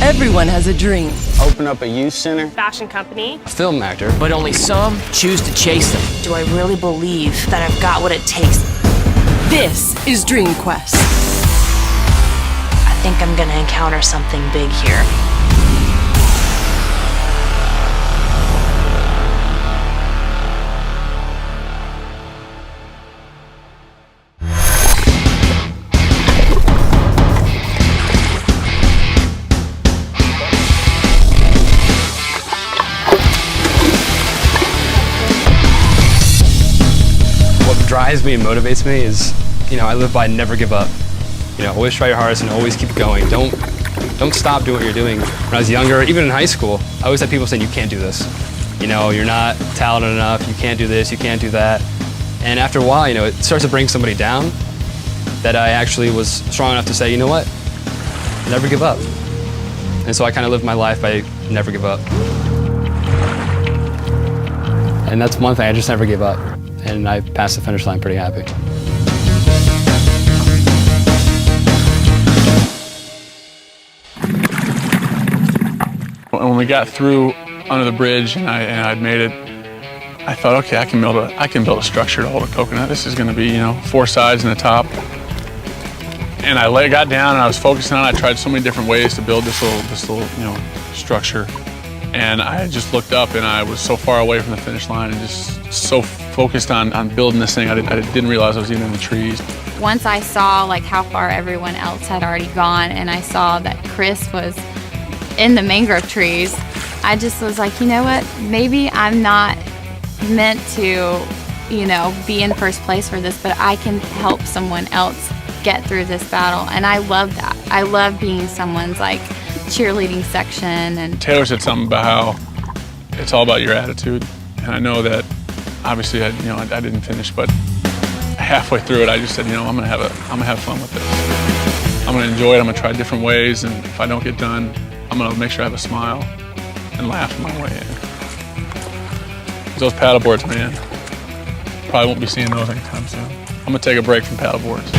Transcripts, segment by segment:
Everyone has a dream. Open up a youth center. Fashion company. A film actor. But only some choose to chase them. Do I really believe that I've got what it takes? This is Dream Quest. I think I'm gonna encounter something big here. Drives me and motivates me is, I live by never give up. Always try your hardest and always keep going. Don't stop doing what you're doing. When I was younger, even in high school, I always had people saying, you can't do this. You're not talented enough, you can't do this, you can't do that. And after a while, it starts to bring somebody down that I actually was strong enough to say, you know what, never give up. And so I kind of lived my life by never give up. And that's one thing, I just never give up. And I passed the finish line pretty happy. When we got through under the bridge and I'd made it, I thought, okay, I can build a structure to hold a coconut. This is going to be, 4 sides and a top. And I got down and I was focusing on it. I tried so many different ways to build this little, structure. And I just looked up and I was so far away from the finish line and just so focused on building this thing. I didn't realize I was even in the trees. Once I saw how far everyone else had already gone and I saw that Chris was in the mangrove trees, I just was like, you know what, maybe I'm not meant to, be in first place for this, but I can help someone else get through this battle. And I love that. I love being someone's cheerleading section. And Taylor said something about how it's all about your attitude. And I know that obviously I didn't finish, but halfway through it I just said, I'm gonna have fun with this. I'm gonna enjoy it, I'm gonna try different ways, and if I don't get done, I'm gonna make sure I have a smile and laugh my way in. 'Cause those paddle boards, man, probably won't be seeing those anytime soon. I'm gonna take a break from paddle boards.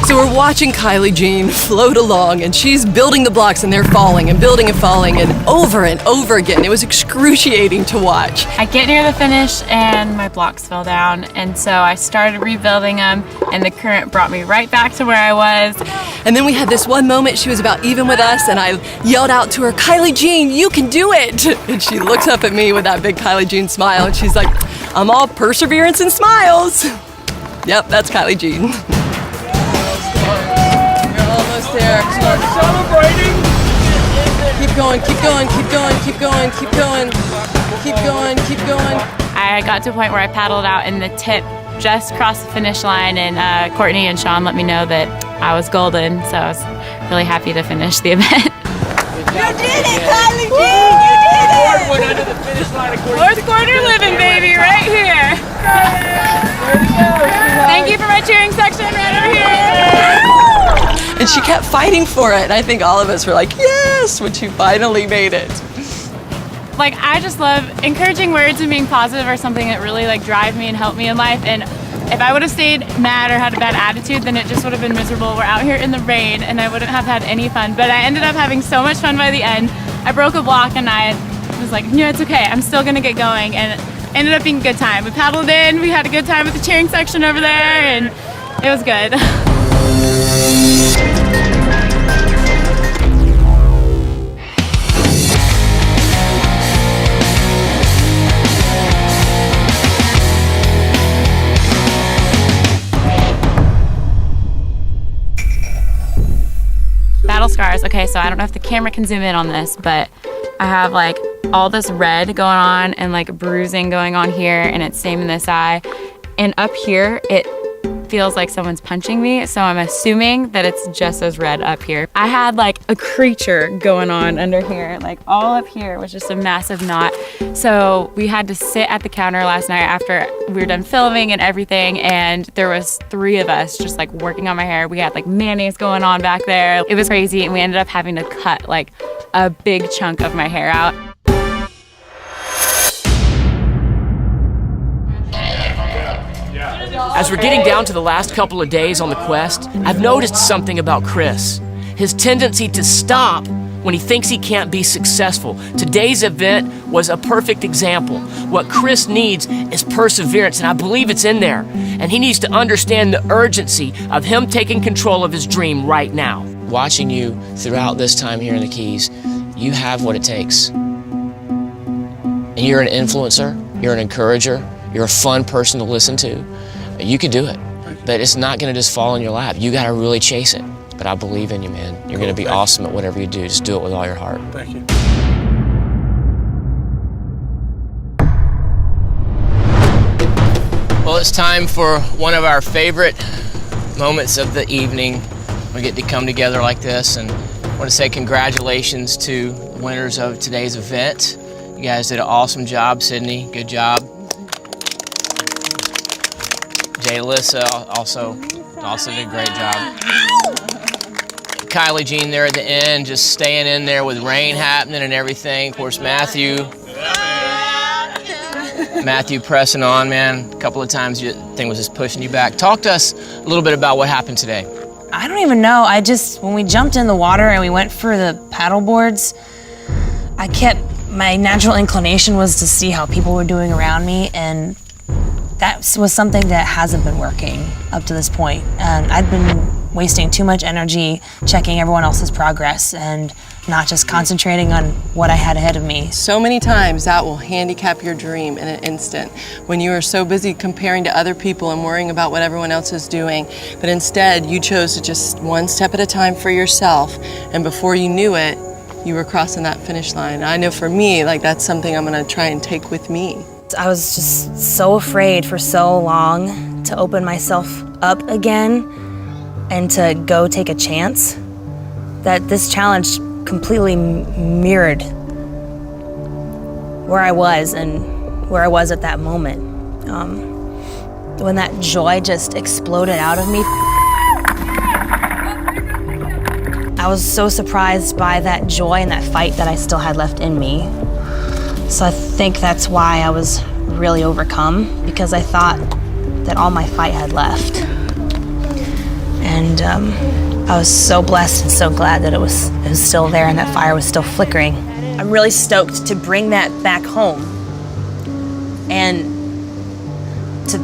So we're watching Kylie Jean float along, and she's building the blocks, and they're falling and building and falling, and over again. It was excruciating to watch. I get near the finish and my blocks fell down, and so I started rebuilding them, and the current brought me right back to where I was. And then we had this one moment, she was about even with us, and I yelled out to her, Kylie Jean, you can do it! And she looks up at me with that big Kylie Jean smile, and she's like, I'm all perseverance and smiles. Yep, that's Kylie Jean. There. Start celebrating! Keep going, keep going, keep going, keep going, keep going, keep going, keep going. I got to a point where I paddled out and the tip just crossed the finish line, and Courtney and Sean let me know that I was golden, so I was really happy to finish the event. You did it, Kylie Jean! You did it! Went under the finish line. Fourth quarter living, baby, right here. Thank you for my cheering section right over here. And she kept fighting for it. And I think all of us were like, yes, when she finally made it. I just love encouraging words and being positive are something that really drive me and help me in life. And if I would have stayed mad or had a bad attitude, then it just would have been miserable. We're out here in the rain and I wouldn't have had any fun. But I ended up having so much fun by the end. I broke a block and I was like, no, it's okay. I'm still gonna get going. And it ended up being a good time. We paddled in, we had a good time with the cheering section over there, and it was good. Battle scars. Okay, so I don't know if the camera can zoom in on this, but I have all this red going on and bruising going on here, and it's same in this eye. And up here, it feels like someone's punching me, so I'm assuming that it's just as red up here. I had a creature going on under here, all up here was just a massive knot. So we had to sit at the counter last night after we were done filming and everything, and there was 3 of us just working on my hair. We had mayonnaise going on back there. It was crazy, and we ended up having to cut a big chunk of my hair out. As we're getting down to the last couple of days on the quest, I've noticed something about Chris. His tendency to stop when he thinks he can't be successful. Today's event was a perfect example. What Chris needs is perseverance, and I believe it's in there. And he needs to understand the urgency of him taking control of his dream right now. Watching you throughout this time here in the Keys, you have what it takes. And you're an influencer, you're an encourager, you're a fun person to listen to. You could do it, but it's not gonna just fall in your lap. You gotta really chase it. But I believe in you, man. You're gonna be awesome at whatever you do. Just do it with all your heart. Thank you. Well, it's time for one of our favorite moments of the evening. We get to come together like this, and I want to say congratulations to the winners of today's event. You guys did an awesome job. Sydney, good job. Jay Alyssa also did a great job. Kylie Jean there at the end, just staying in there with rain happening and everything. Of course, Matthew pressing on, man. A couple of times your thing was just pushing you back. Talk to us a little bit about what happened today. I don't even know. When we jumped in the water and we went for the paddle boards, my natural inclination was to see how people were doing around me, and that was something that hasn't been working up to this point. And I'd been wasting too much energy checking everyone else's progress and not just concentrating on what I had ahead of me. So many times that will handicap your dream in an instant when you are so busy comparing to other people and worrying about what everyone else is doing. But instead, you chose to just one step at a time for yourself, and before you knew it, you were crossing that finish line. I know for me, that's something I'm gonna try and take with me. I was just so afraid for so long to open myself up again and to go take a chance that this challenge completely mirrored where I was and where I was at that moment. When that joy just exploded out of me, I was so surprised by that joy and that fight that I still had left in me. So I think that's why I was really overcome, because I thought that all my fight had left. And I was so blessed and so glad that it was still there and that fire was still flickering. I'm really stoked to bring that back home and to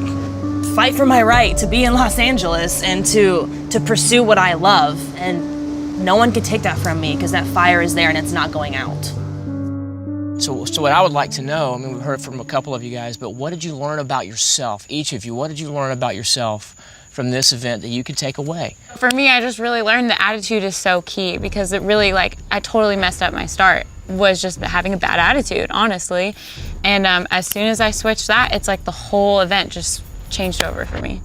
fight for my right to be in Los Angeles and to pursue what I love. And no one could take that from me, because that fire is there and it's not going out. So what I would like to know, we've heard from a couple of you guys, but what did you learn about yourself, each of you? What did you learn about yourself from this event that you could take away? For me, I just really learned that attitude is so key, because it really, I totally messed up my start, was just having a bad attitude, honestly. And as soon as I switched that, it's like the whole event just changed over for me.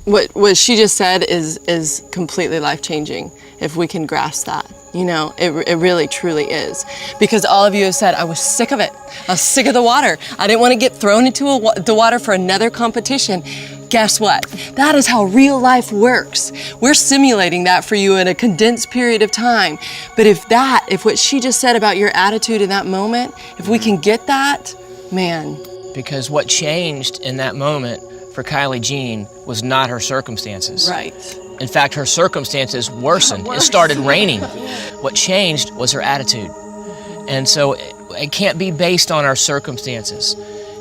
What she just said is completely life-changing, if we can grasp that. It really, truly is. Because all of you have said, I was sick of it. I was sick of the water. I didn't want to get thrown into the water for another competition. Guess what? That is how real life works. We're simulating that for you in a condensed period of time. But if what she just said about your attitude in that moment, if we can get that, man. Because what changed in that moment for Kylie Jean was not her circumstances. Right. In fact, her circumstances worsened. It started raining. What changed was her attitude. And so it can't be based on our circumstances.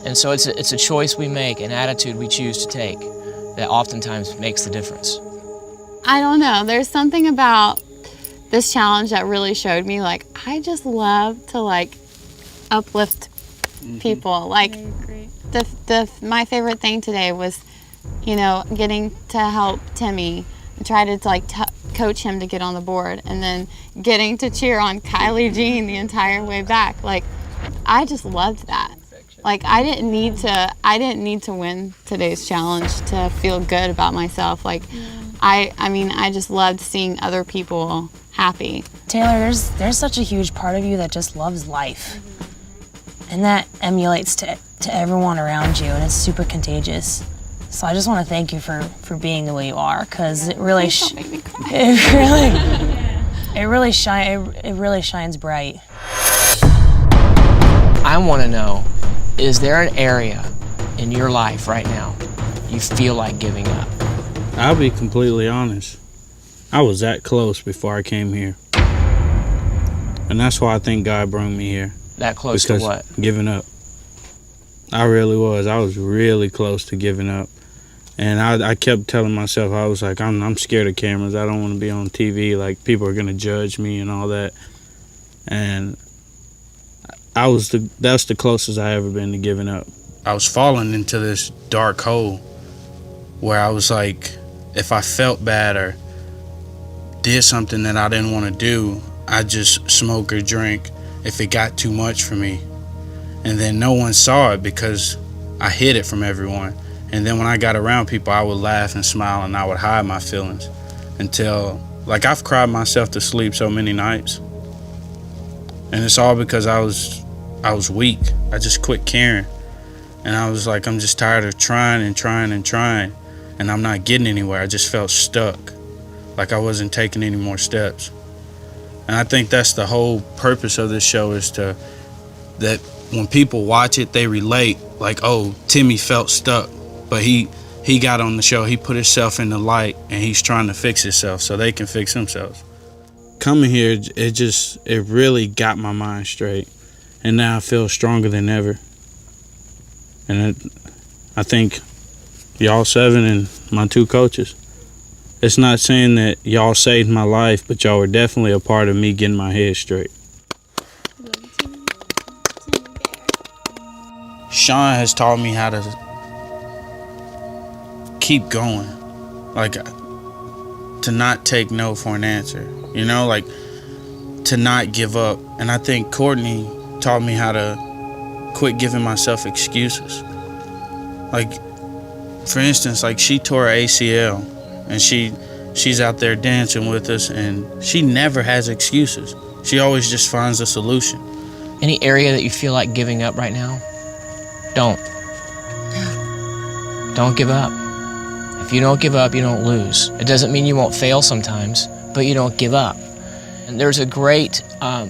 And so it's a choice we make, an attitude we choose to take that oftentimes makes the difference. I don't know. There's something about this challenge that really showed me, I just love to, uplift people. My favorite thing today was, getting to help Timmy and try to coach him to get on the board, and then getting to cheer on Kylie Jean the entire way back. I just loved that. I didn't need to win today's challenge to feel good about myself. I just loved seeing other people happy. Taylor, there's such a huge part of you that just loves life. And that emulates to everyone around you, and it's super contagious. So I just want to thank you for being the way you are, because it really shines bright. I want to know, is there an area in your life right now you feel like giving up? I'll be completely honest. I was that close before I came here. And that's why I think God brought me here. That close to what? Giving up. I really was. I was really close to giving up. And I kept telling myself, I was like, I'm scared of cameras. I don't want to be on TV. Like, people are going to judge me and all that. And that's the closest I ever been to giving up. I was falling into this dark hole where I was like, if I felt bad or did something that I didn't want to do, I'd just smoke or drink if it got too much for me. And then no one saw it because I hid it from everyone. And then when I got around people, I would laugh and smile and I would hide my feelings until, like, I've cried myself to sleep so many nights. And it's all because I was weak. I just quit caring. And I was like, I'm just tired of trying and trying and trying. And I'm not getting anywhere. I just felt stuck. Like I wasn't taking any more steps. And I think that's the whole purpose of this show, is that when people watch it, they relate. Like, oh, Timmy felt stuck, but he got on the show. He put himself in the light, and he's trying to fix himself so they can fix themselves. Coming here, it really got my mind straight, and now I feel stronger than ever. And I think y'all 7 and my 2 coaches. It's not saying that y'all saved my life, but y'all were definitely a part of me getting my head straight. Sean has taught me how to keep going, like to not take no for an answer, you know, like to not give up. And I think Courtney taught me how to quit giving myself excuses. Like, for instance, like she tore her ACL and she's out there dancing with us, and she never has excuses. She always just finds a solution. Any area that you feel like giving up right now? Don't give up. If you don't give up, you don't lose. It doesn't mean you won't fail sometimes, but you don't give up. And there's a great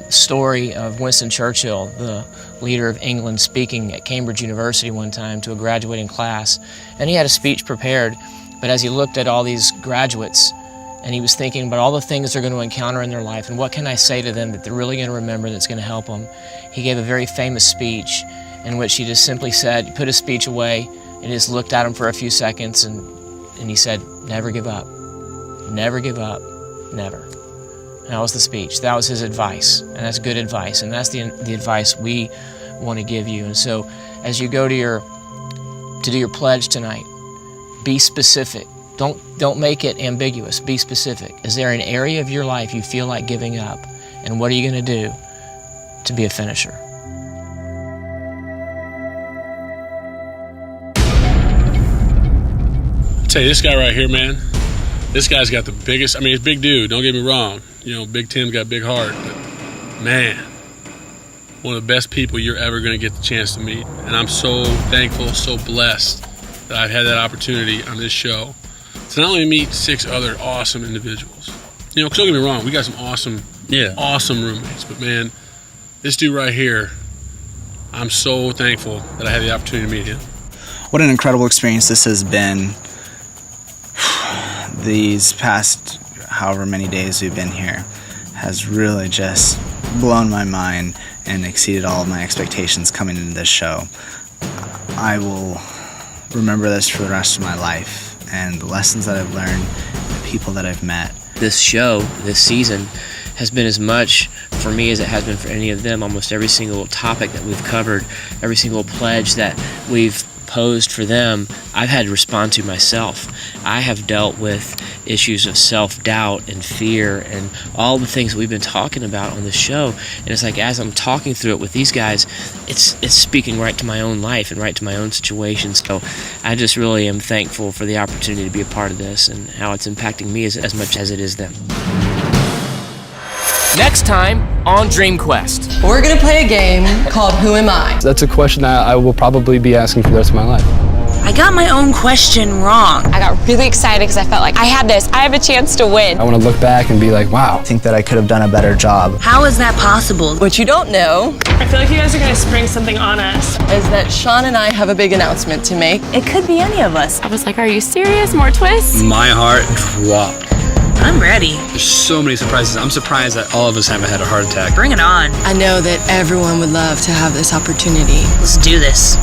story of Winston Churchill, the leader of England, speaking at Cambridge University one time to a graduating class. And he had a speech prepared, but as he looked at all these graduates, and he was thinking about all the things they're going to encounter in their life, and what can I say to them that they're really going to remember that's going to help them, he gave a very famous speech in which he just simply said, he put his speech away, and just looked at him for a few seconds, and he said, never give up. Never give up. Never. And that was the speech. That was his advice, and that's good advice, and that's the advice we want to give you. And so as you go to do your pledge tonight, be specific. Don't make it ambiguous. Be specific. Is there an area of your life you feel like giving up? And what are you going to do to be a finisher? I'll tell you, this guy right here, man, this guy's got the biggest, I mean, he's a big dude, don't get me wrong. You know, Big Tim's got a big heart, but man, one of the best people you're ever going to get the chance to meet. And I'm so thankful, so blessed that I've had that opportunity on this show to not only meet 6 other awesome individuals. You know, 'cause don't get me wrong, we got some awesome roommates, but man, this dude right here, I'm so thankful that I had the opportunity to meet him. What an incredible experience this has been. These past however many days we've been here has really just blown my mind and exceeded all of my expectations coming into this show. I will remember this for the rest of my life, and the lessons that I've learned, the people that I've met. This show, this season, has been as much for me as it has been for any of them. Almost every single topic that we've covered, every single pledge that we've posed for them, I've had to respond to myself. I have dealt with issues of self-doubt and fear and all the things that we've been talking about on the show. And it's like, as I'm talking through it with these guys, it's speaking right to my own life and right to my own situations. So I just really am thankful for the opportunity to be a part of this and how it's impacting me as much as it is them. Next time on Dream Quest. We're gonna play a game called Who Am I? That's a question I will probably be asking for the rest of my life. I got my own question wrong. I got really excited because I felt like I had this. I have a chance to win. I want to look back and be like, wow. I think that I could have done a better job. How is that possible? What you don't know I feel like you guys are gonna spring something on us. is that Sean and I have a big announcement to make. It could be any of us. I was like, are you serious? More twists? My heart dropped. I'm ready. There's so many surprises. I'm surprised that all of us haven't had a heart attack. Bring it on. I know that everyone would love to have this opportunity. Let's do this.